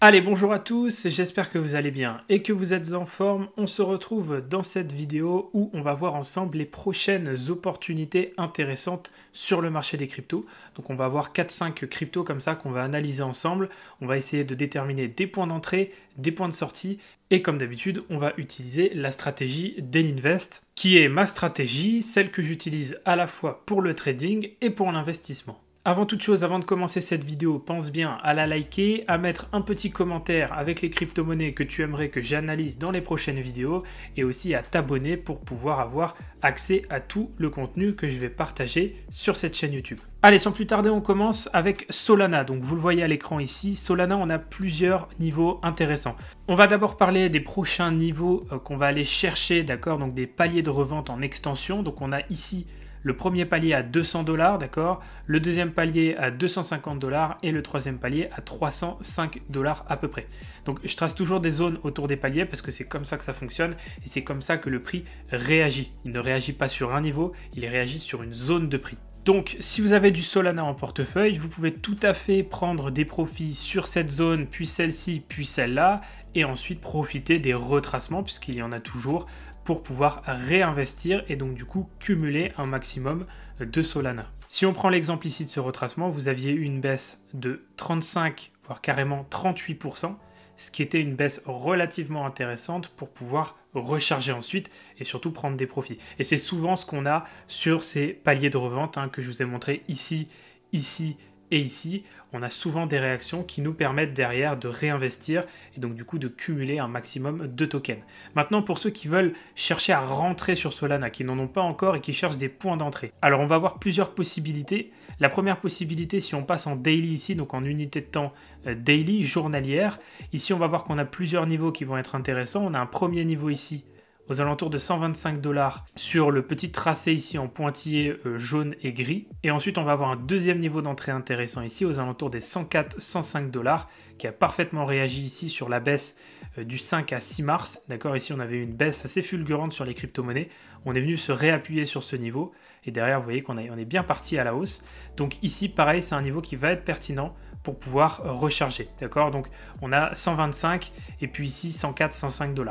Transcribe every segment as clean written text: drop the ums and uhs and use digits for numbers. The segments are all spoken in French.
Allez, bonjour à tous, j'espère que vous allez bien et que vous êtes en forme. On se retrouve dans cette vidéo où on va voir ensemble les prochaines opportunités intéressantes sur le marché des cryptos. Donc on va voir 4-5 cryptos comme ça qu'on va analyser ensemble. On va essayer de déterminer des points d'entrée, des points de sortie et comme d'habitude, on va utiliser la stratégie d'Eninvest qui est ma stratégie, celle que j'utilise à la fois pour le trading et pour l'investissement. Avant toute chose, avant de commencer cette vidéo, pense bien à la liker, à mettre un petit commentaire avec les crypto-monnaies que tu aimerais que j'analyse dans les prochaines vidéos et aussi à t'abonner pour pouvoir avoir accès à tout le contenu que je vais partager sur cette chaîne YouTube. Allez, sans plus tarder, on commence avec Solana. Donc vous le voyez à l'écran ici, Solana, on a plusieurs niveaux intéressants. On va d'abord parler des prochains niveaux qu'on va aller chercher, d'accord? Donc des paliers de revente en extension. Donc on a ici le premier palier à 200 $, d'accord? Le deuxième palier à 250 $ et le troisième palier à 305 $ à peu près. Donc je trace toujours des zones autour des paliers parce que c'est comme ça que ça fonctionne et c'est comme ça que le prix réagit. Il ne réagit pas sur un niveau, il réagit sur une zone de prix. Donc, si vous avez du Solana en portefeuille, vous pouvez tout à fait prendre des profits sur cette zone, puis celle-ci, puis celle-là, et ensuite profiter des retracements, puisqu'il y en a toujours, pour pouvoir réinvestir et donc du coup cumuler un maximum de Solana. Si on prend l'exemple ici de ce retracement, vous aviez eu une baisse de 35, voire carrément 38%, ce qui était une baisse relativement intéressante pour pouvoir recharger ensuite et surtout prendre des profits. Et c'est souvent ce qu'on a sur ces paliers de revente que je vous ai montré ici, ici et ici. On a souvent des réactions qui nous permettent derrière de réinvestir et donc du coup de cumuler un maximum de tokens. Maintenant, pour ceux qui veulent chercher à rentrer sur Solana, qui n'en ont pas encore et qui cherchent des points d'entrée. Alors on va avoir plusieurs possibilités. La première possibilité, si on passe en daily ici, donc en unité de temps daily, journalière, ici on va voir qu'on a plusieurs niveaux qui vont être intéressants. On a un premier niveau ici, aux alentours de 125 $ sur le petit tracé ici en pointillé jaune et gris. Et ensuite, on va avoir un deuxième niveau d'entrée intéressant ici, aux alentours des 104-105 $, qui a parfaitement réagi ici sur la baisse du 5 à 6 mars. D'accord, ici, on avait une baisse assez fulgurante sur les crypto-monnaies. On est venu se réappuyer sur ce niveau. Et derrière, vous voyez qu'on est bien parti à la hausse. Donc ici, pareil, c'est un niveau qui va être pertinent pour pouvoir recharger, d'accord? Donc on a 125 et puis ici 104, 105 $.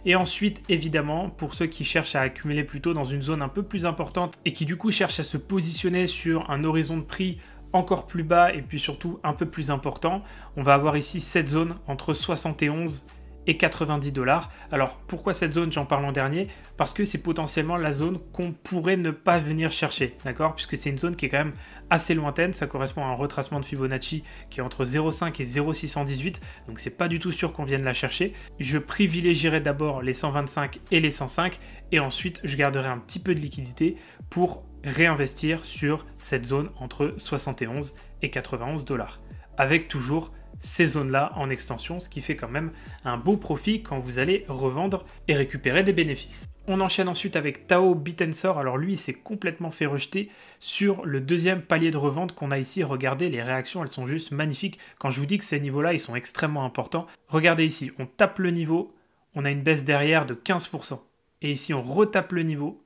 Et ensuite, évidemment, pour ceux qui cherchent à accumuler plutôt dans une zone un peu plus importante et qui du coup cherchent à se positionner sur un horizon de prix encore plus bas et puis surtout un peu plus important, on va avoir ici cette zone entre 71 et 90 $. Alors pourquoi cette zone, j'en parle en dernier? Parce que c'est potentiellement la zone qu'on pourrait ne pas venir chercher, d'accord? Puisque c'est une zone qui est quand même assez lointaine, ça correspond à un retracement de Fibonacci qui est entre 0,5 et 0,618, donc c'est pas du tout sûr qu'on vienne la chercher. Je privilégierai d'abord les 125 et les 105 et ensuite je garderai un petit peu de liquidité pour réinvestir sur cette zone entre 71 et 91 $, avec toujours ces zones-là en extension, ce qui fait quand même un beau profit quand vous allez revendre et récupérer des bénéfices. On enchaîne ensuite avec Tao Bitensor. Alors lui, il s'est complètement fait rejeter sur le deuxième palier de revente qu'on a ici. Regardez, les réactions, elles sont juste magnifiques. Quand je vous dis que ces niveaux-là, ils sont extrêmement importants, regardez ici, on tape le niveau, on a une baisse derrière de 15%. Et ici, on retape le niveau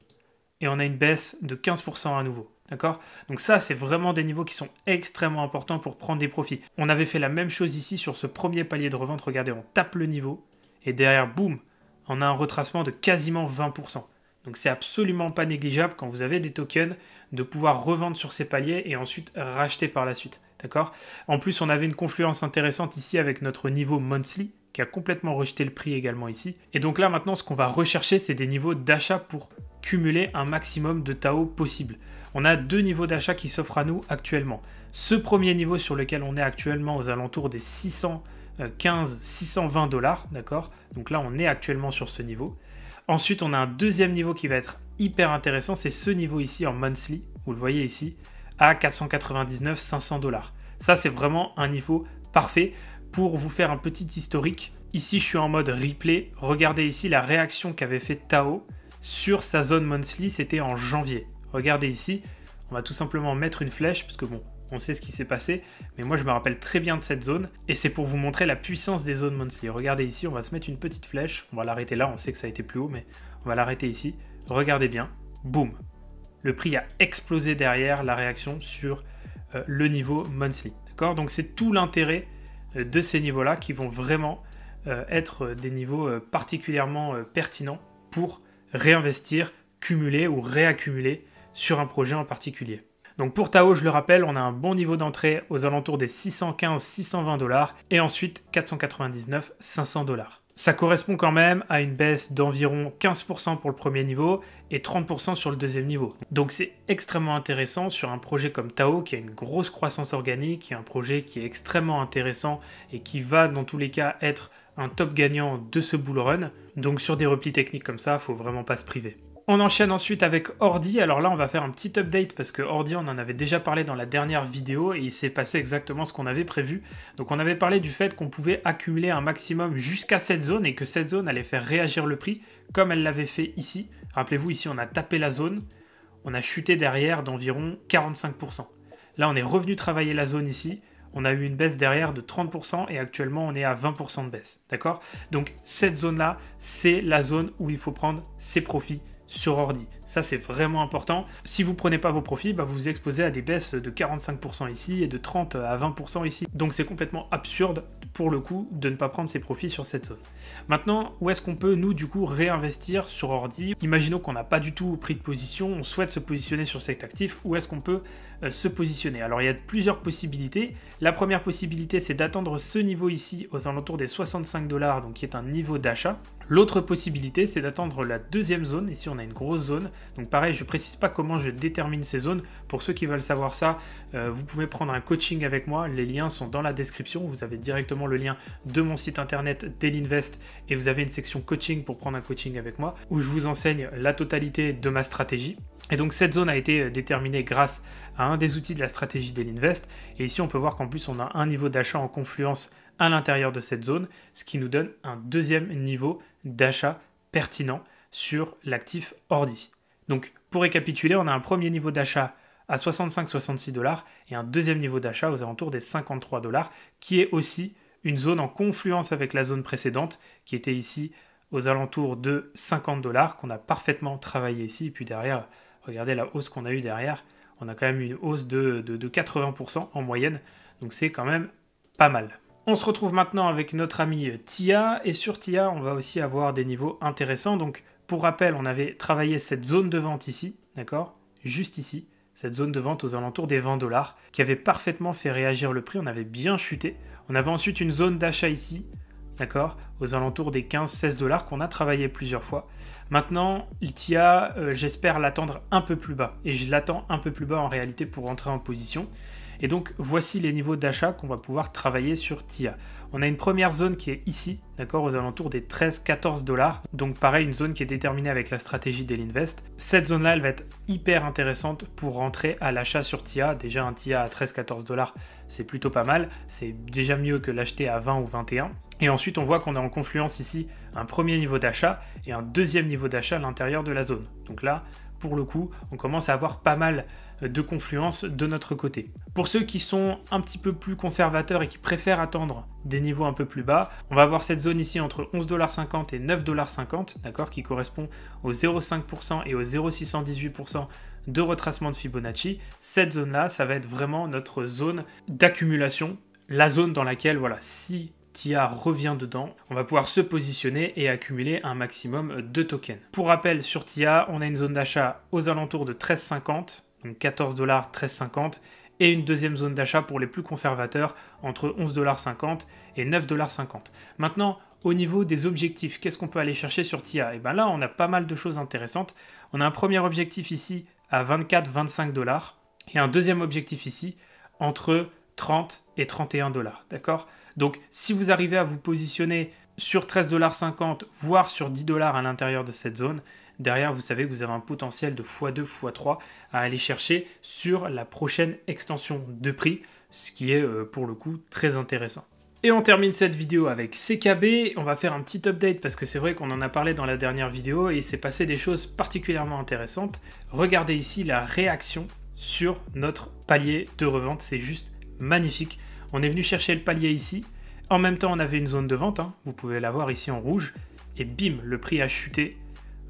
et on a une baisse de 15% à nouveau. D'accord? Donc ça, c'est vraiment des niveaux qui sont extrêmement importants pour prendre des profits. On avait fait la même chose ici sur ce premier palier de revente. Regardez, on tape le niveau et derrière, boum, on a un retracement de quasiment 20%. Donc c'est absolument pas négligeable quand vous avez des tokens de pouvoir revendre sur ces paliers et ensuite racheter par la suite. D'accord? En plus, on avait une confluence intéressante ici avec notre niveau monthly qui a complètement rejeté le prix également ici. Et donc là, maintenant, ce qu'on va rechercher, c'est des niveaux d'achat pour cumuler un maximum de Tao possible. On a deux niveaux d'achat qui s'offrent à nous actuellement. Ce premier niveau sur lequel on est actuellement aux alentours des 615, 620 $, d'accord? Donc là, on est actuellement sur ce niveau. Ensuite, on a un deuxième niveau qui va être hyper intéressant, c'est ce niveau ici en monthly, vous le voyez ici, à 499, 500 $. Ça, c'est vraiment un niveau parfait pour vous faire un petit historique. Ici, je suis en mode replay. Regardez ici la réaction qu'avait fait Tao sur sa zone monthly, c'était en janvier. Regardez ici, on va tout simplement mettre une flèche, parce que bon, on sait ce qui s'est passé, mais moi je me rappelle très bien de cette zone, et c'est pour vous montrer la puissance des zones monthly. Regardez ici, on va se mettre une petite flèche, on va l'arrêter là, on sait que ça a été plus haut, mais on va l'arrêter ici. Regardez bien, boum, le prix a explosé derrière la réaction sur le niveau monthly. D'accord? Donc c'est tout l'intérêt de ces niveaux-là qui vont vraiment être des niveaux particulièrement pertinents pour réinvestir, cumuler ou réaccumuler sur un projet en particulier. Donc pour Tao, je le rappelle, on a un bon niveau d'entrée aux alentours des 615-620 $ et ensuite 499-500 $. Ça correspond quand même à une baisse d'environ 15% pour le premier niveau et 30% sur le deuxième niveau. Donc c'est extrêmement intéressant sur un projet comme Tao qui a une grosse croissance organique, qui est un projet qui est extrêmement intéressant et qui va dans tous les cas être un top gagnant de ce bull run. Donc sur des replis techniques comme ça, faut vraiment pas se priver. On enchaîne ensuite avec Ordi. Alors là, on va faire un petit update parce que Ordi, on en avait déjà parlé dans la dernière vidéo et il s'est passé exactement ce qu'on avait prévu. Donc on avait parlé du fait qu'on pouvait accumuler un maximum jusqu'à cette zone et que cette zone allait faire réagir le prix comme elle l'avait fait ici. Rappelez-vous, ici, on a tapé la zone, on a chuté derrière d'environ 45%. Là, on est revenu travailler la zone ici. On a eu une baisse derrière de 30% et actuellement, on est à 20% de baisse. D'accord? Donc cette zone-là, c'est la zone où il faut prendre ses profits sur Ordi. Ça, c'est vraiment important. Si vous ne prenez pas vos profits, vous vous exposez à des baisses de 45% ici et de 30 à 20% ici. Donc c'est complètement absurde pour le coup de ne pas prendre ses profits sur cette zone. Maintenant, où est-ce qu'on peut, nous, du coup, réinvestir sur Ordi? Imaginons qu'on n'a pas du tout pris de position, on souhaite se positionner sur cet actif, où est-ce qu'on peut se positionner? Alors, il y a plusieurs possibilités. La première possibilité, c'est d'attendre ce niveau ici, aux alentours des 65 $, donc qui est un niveau d'achat. L'autre possibilité, c'est d'attendre la deuxième zone. Ici, on a une grosse zone. Donc pareil, je ne précise pas comment je détermine ces zones. Pour ceux qui veulent savoir ça, vous pouvez prendre un coaching avec moi. Les liens sont dans la description. Vous avez directement le lien de mon site internet Dailyinvest et vous avez une section coaching pour prendre un coaching avec moi où je vous enseigne la totalité de ma stratégie. Et donc cette zone a été déterminée grâce à un des outils de la stratégie Dailyinvest. Et ici, on peut voir qu'en plus, on a un niveau d'achat en confluence à l'intérieur de cette zone, ce qui nous donne un deuxième niveau d'achat pertinent sur l'actif Ordi. Donc pour récapituler, on a un premier niveau d'achat à 65-66 $ et un deuxième niveau d'achat aux alentours des 53 $, qui est aussi une zone en confluence avec la zone précédente, qui était ici aux alentours de 50 $, qu'on a parfaitement travaillé ici. Et puis derrière, regardez la hausse qu'on a eue derrière, on a quand même une hausse de 80% en moyenne, donc c'est quand même pas mal. On se retrouve maintenant avec notre ami TIA, et sur TIA, on va aussi avoir des niveaux intéressants. Donc, pour rappel, on avait travaillé cette zone de vente ici, d'accord? Juste ici, cette zone de vente aux alentours des 20 $, qui avait parfaitement fait réagir le prix, on avait bien chuté. On avait ensuite une zone d'achat ici, d'accord? Aux alentours des 15-16 $ qu'on a travaillé plusieurs fois. Maintenant, le TIA, j'espère l'attendre un peu plus bas, et je l'attends un peu plus bas en réalité pour rentrer en position. Et donc, voici les niveaux d'achat qu'on va pouvoir travailler sur TIA. On a une première zone qui est ici, d'accord, aux alentours des 13-14 $. Donc pareil, une zone qui est déterminée avec la stratégie Dailyinvest. Cette zone-là, elle va être hyper intéressante pour rentrer à l'achat sur TIA. Déjà, un TIA à 13-14 $, c'est plutôt pas mal. C'est déjà mieux que l'acheter à 20 ou 21. Et ensuite, on voit qu'on a en confluence ici un premier niveau d'achat et un deuxième niveau d'achat à l'intérieur de la zone. Donc là, pour le coup, on commence à avoir pas mal de confluence de notre côté. Pour ceux qui sont un petit peu plus conservateurs et qui préfèrent attendre des niveaux un peu plus bas, on va avoir cette zone ici entre 11,50 $ et 9,50 $, d'accord, qui correspond au 0,5% et au 0,618% de retracement de Fibonacci. Cette zone-là, ça va être vraiment notre zone d'accumulation, la zone dans laquelle, voilà, si TIA revient dedans, on va pouvoir se positionner et accumuler un maximum de tokens. Pour rappel, sur TIA, on a une zone d'achat aux alentours de 13,50 $, donc 14 $, 13,50 $, et une deuxième zone d'achat pour les plus conservateurs entre 11,50 $ et 9,50 $. Maintenant, au niveau des objectifs, qu'est-ce qu'on peut aller chercher sur TIA? Et bien là, on a pas mal de choses intéressantes. On a un premier objectif ici à 24-25 $, et un deuxième objectif ici entre 30 et 31 $, d'accord? Donc, si vous arrivez à vous positionner sur 13,50 $, voire sur 10 $ à l'intérieur de cette zone, derrière, vous savez que vous avez un potentiel de x2, x3 à aller chercher sur la prochaine extension de prix, ce qui est pour le coup très intéressant. Et on termine cette vidéo avec CKB. On va faire un petit update parce que c'est vrai qu'on en a parlé dans la dernière vidéo et il s'est passé des choses particulièrement intéressantes. Regardez ici la réaction sur notre palier de revente, c'est juste magnifique. On est venu chercher le palier ici. En même temps, on avait une zone de vente, hein. Vous pouvez la voir ici en rouge. Et bim, le prix a chuté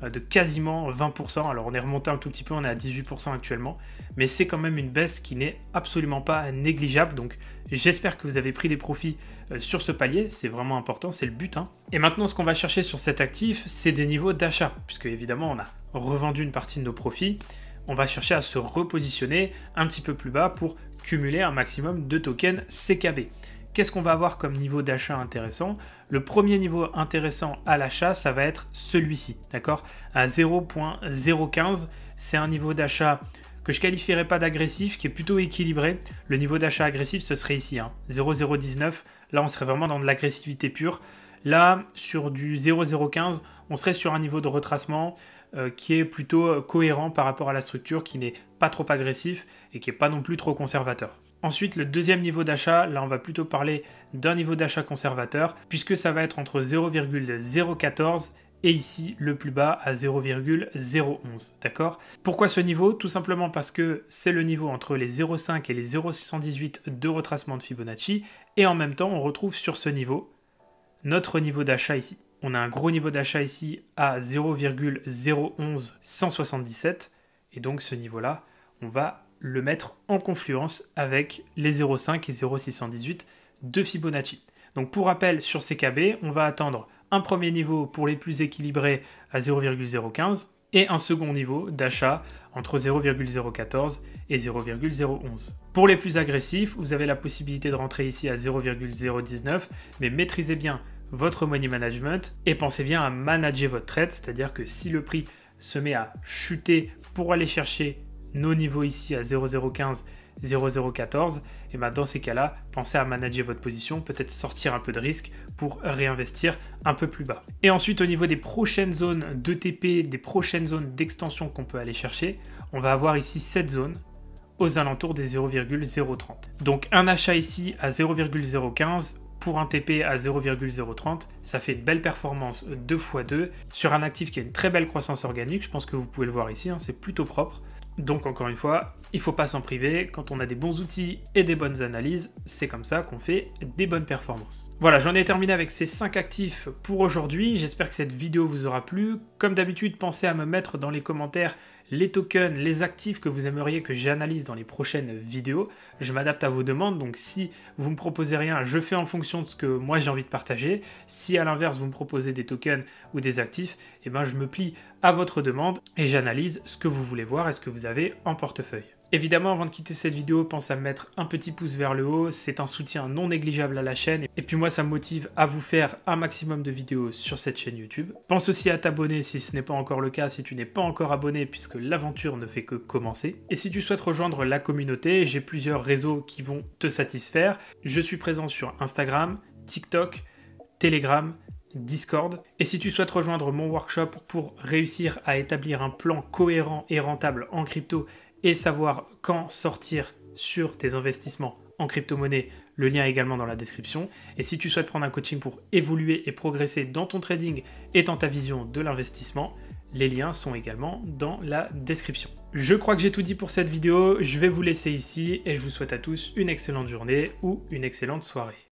de quasiment 20%. Alors on est remonté un tout petit peu, on est à 18% actuellement, mais c'est quand même une baisse qui n'est absolument pas négligeable. Donc j'espère que vous avez pris des profits sur ce palier, c'est vraiment important, c'est le but, hein. Et maintenant ce qu'on va chercher sur cet actif, c'est des niveaux d'achat, puisque évidemment on a revendu une partie de nos profits. On va chercher à se repositionner un petit peu plus bas pour cumuler un maximum de tokens CKB. Qu'est-ce qu'on va avoir comme niveau d'achat intéressant? Le premier niveau intéressant à l'achat, ça va être celui-ci, d'accord? À 0.015, c'est un niveau d'achat que je qualifierais pas d'agressif, qui est plutôt équilibré. Le niveau d'achat agressif, ce serait ici, hein, 0.019. Là, on serait vraiment dans de l'agressivité pure. Là, sur du 0.015, on serait sur un niveau de retracement qui est plutôt cohérent par rapport à la structure, qui n'est pas trop agressif et qui n'est pas non plus trop conservateur. Ensuite, le deuxième niveau d'achat, là on va plutôt parler d'un niveau d'achat conservateur, puisque ça va être entre 0,014 et ici le plus bas à 0,011, d'accord? Pourquoi ce niveau? Tout simplement parce que c'est le niveau entre les 0,5 et les 0,618 de retracement de Fibonacci, et en même temps on retrouve sur ce niveau notre niveau d'achat ici. On a un gros niveau d'achat ici à 0,01177, et donc ce niveau-là, on va le mettre en confluence avec les 0,5 et 0,618 de Fibonacci. Donc pour rappel, sur CKB, on va attendre un premier niveau pour les plus équilibrés à 0,015 et un second niveau d'achat entre 0,014 et 0,011. Pour les plus agressifs, vous avez la possibilité de rentrer ici à 0,019, mais maîtrisez bien votre money management et pensez bien à manager votre trade, c'est-à-dire que si le prix se met à chuter pour aller chercher nos niveaux ici à 0,015, 0,014, et bien dans ces cas-là, pensez à manager votre position, peut-être sortir un peu de risque pour réinvestir un peu plus bas. Et ensuite, au niveau des prochaines zones d'ETP, des prochaines zones d'extension qu'on peut aller chercher, on va avoir ici cette zone aux alentours des 0,030. Donc un achat ici à 0,015 pour un TP à 0,030, ça fait une belle performance 2x2 sur un actif qui a une très belle croissance organique. Je pense que vous pouvez le voir ici, hein, c'est plutôt propre. Donc encore une fois, il ne faut pas s'en priver. Quand on a des bons outils et des bonnes analyses, c'est comme ça qu'on fait des bonnes performances. Voilà, j'en ai terminé avec ces 5 actifs pour aujourd'hui. J'espère que cette vidéo vous aura plu. Comme d'habitude, pensez à me mettre dans les commentaires les tokens, les actifs que vous aimeriez que j'analyse dans les prochaines vidéos. Je m'adapte à vos demandes, donc si vous me proposez rien, je fais en fonction de ce que moi j'ai envie de partager. Si à l'inverse vous me proposez des tokens ou des actifs, eh ben, je me plie à votre demande et j'analyse ce que vous voulez voir et ce que vous avez en portefeuille. Évidemment, avant de quitter cette vidéo, pensez à me mettre un petit pouce vers le haut, c'est un soutien non négligeable à la chaîne. Et puis moi, ça me motive à vous faire un maximum de vidéos sur cette chaîne YouTube. Pense aussi à t'abonner si ce n'est pas encore le cas, si tu n'es pas encore abonné, puisque l'aventure ne fait que commencer. Et si tu souhaites rejoindre la communauté, j'ai plusieurs réseaux qui vont te satisfaire. Je suis présent sur Instagram, TikTok, Telegram, Discord. Et si tu souhaites rejoindre mon workshop pour réussir à établir un plan cohérent et rentable en crypto, et savoir quand sortir sur tes investissements en crypto-monnaie, le lien est également dans la description. Et si tu souhaites prendre un coaching pour évoluer et progresser dans ton trading et dans ta vision de l'investissement, les liens sont également dans la description. Je crois que j'ai tout dit pour cette vidéo, je vais vous laisser ici et je vous souhaite à tous une excellente journée ou une excellente soirée.